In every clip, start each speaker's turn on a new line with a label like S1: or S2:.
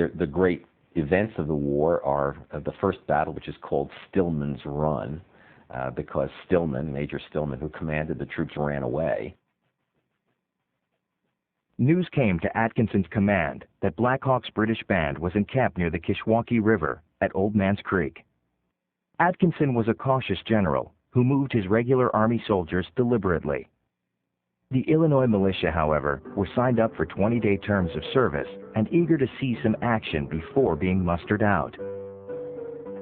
S1: The great events of the war are the first battle, which is called Stillman's Run, because Stillman, Major Stillman, who commanded the troops, ran away.
S2: News came to Atkinson's command that Black Hawk's British band was encamped near the Kishwaukee River at Old Man's Creek. Atkinson was a cautious general who moved his regular Army soldiers deliberately. The Illinois militia, however, were signed up for 20-day terms of service and eager to see some action before being mustered out.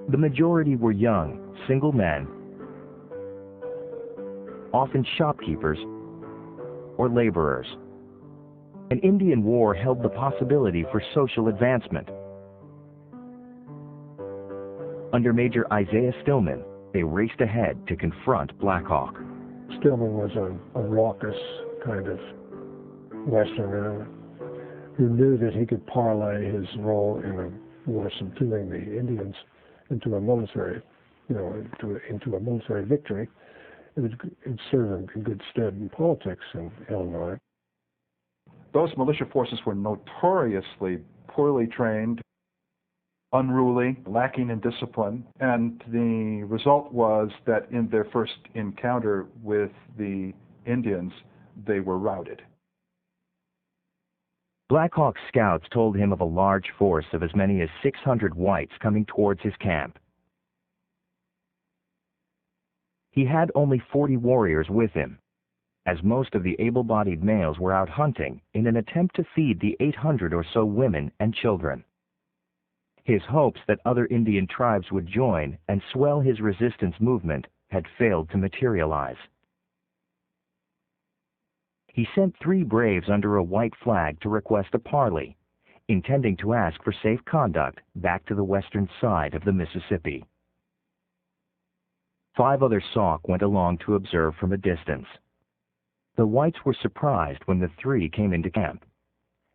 S2: The majority were young, single men, often shopkeepers or laborers. An Indian war held the possibility for social advancement. Under Major Isaiah Stillman, they raced ahead to confront Black Hawk.
S3: Stillman was a raucous kind of Westerner who knew that he could parlay his role in a war subduing the Indians into a military, into a military victory. It would serve him in good stead in politics in Illinois.
S4: Those militia forces were notoriously poorly trained, unruly, lacking in discipline, and the result was that in their first encounter with the Indians, they were routed.
S2: Black Hawk's scouts told him of a large force of as many as 600 whites coming towards his camp. He had only 40 warriors with him, as most of the able-bodied males were out hunting in an attempt to feed the 800 or so women and children. His hopes that other Indian tribes would join and swell his resistance movement had failed to materialize. He sent 3 braves under a white flag to request a parley, intending to ask for safe conduct back to the western side of the Mississippi. 5 other Sauk went along to observe from a distance. The whites were surprised when the 3 came into camp.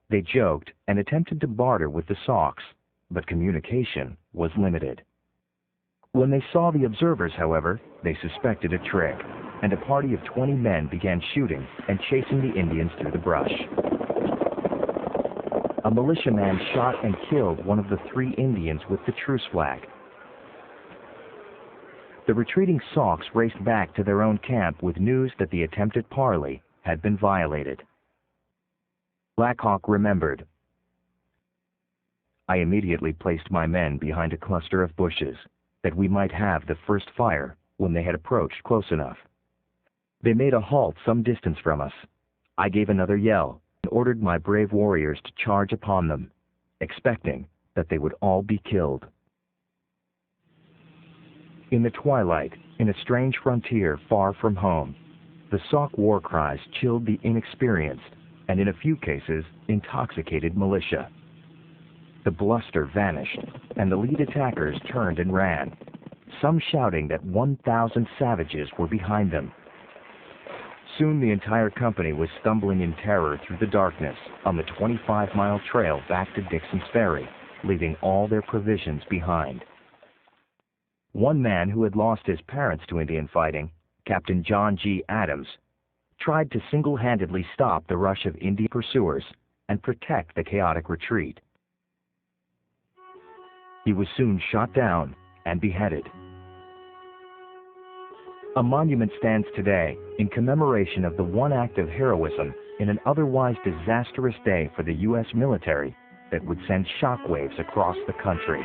S2: They joked and attempted to barter with the Sauks, but communication was limited. When they saw the observers, however, they suspected a trick, and a party of 20 men began shooting and chasing the Indians through the brush. A militiaman shot and killed one of the 3 Indians with the truce flag. The retreating Sauks raced back to their own camp with news that the attempted parley had been violated. Black Hawk remembered. I immediately placed my men behind a cluster of bushes, that we might have the first fire when they had approached close enough. They made a halt some distance from us. I gave another yell and ordered my brave warriors to charge upon them, expecting that they would all be killed. In the twilight, in a strange frontier far from home, the Sauk war cries chilled the inexperienced and, in a few cases, intoxicated militia. The bluster vanished, and the lead attackers turned and ran, some shouting that 1,000 savages were behind them. Soon the entire company was stumbling in terror through the darkness on the 25-mile trail back to Dixon's Ferry, leaving all their provisions behind. One man who had lost his parents to Indian fighting, Captain John G. Adams, tried to single-handedly stop the rush of Indian pursuers and protect the chaotic retreat. He was soon shot down and beheaded. A monument stands today in commemoration of the one act of heroism in an otherwise disastrous day for the U.S. military that would send shockwaves across the country.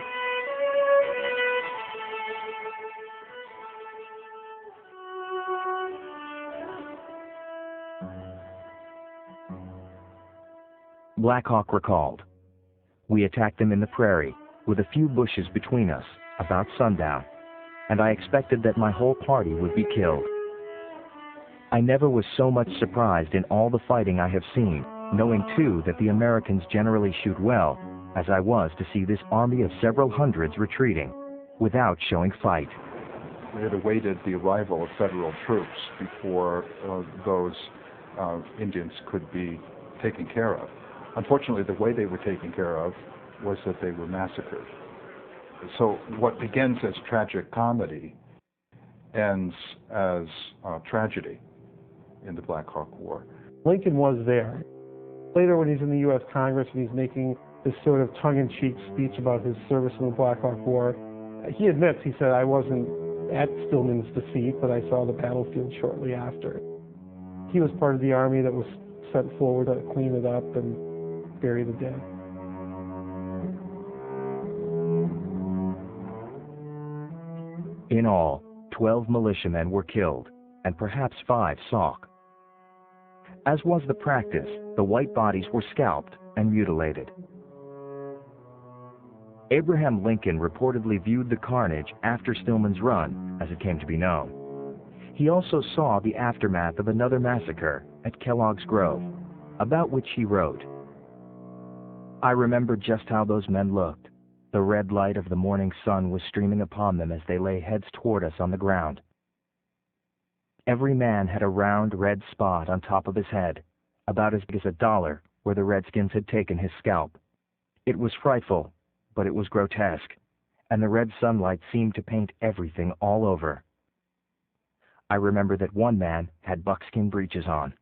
S2: Black Hawk recalled, "We attacked them in the prairie, with a few bushes between us, about sundown, and I expected that my whole party would be killed. I never was so much surprised in all the fighting I have seen, knowing too that the Americans generally shoot well, as I was to see this army of several hundreds retreating, without showing fight."
S4: We had awaited the arrival of federal troops before those Indians could be taken care of. Unfortunately, the way they were taken care of was that they were massacred. So what begins as tragic comedy ends as tragedy in the Black Hawk War.
S3: Lincoln was there. Later, when he's in the U.S. Congress and he's making
S5: this sort of tongue-in-cheek speech about his service in the Black Hawk War. He admits, he said, I wasn't at Stillman's defeat, but I saw the battlefield shortly after. He was part of the army that was sent forward to clean it up and bury the dead.
S2: In all, 12 militiamen were killed, and perhaps 5 Sauk. As was the practice, the white bodies were scalped and mutilated. Abraham Lincoln reportedly viewed the carnage after Stillman's Run, as it came to be known. He also saw the aftermath of another massacre at Kellogg's Grove, about which he wrote, "I remember just how those men looked. The red light of the morning sun was streaming upon them as they lay heads toward us on the ground. Every man had a round red spot on top of his head, about as big as $1, where the Redskins had taken his scalp. It was frightful, but it was grotesque, and the red sunlight seemed to paint everything all over. I remember that one man had buckskin breeches on.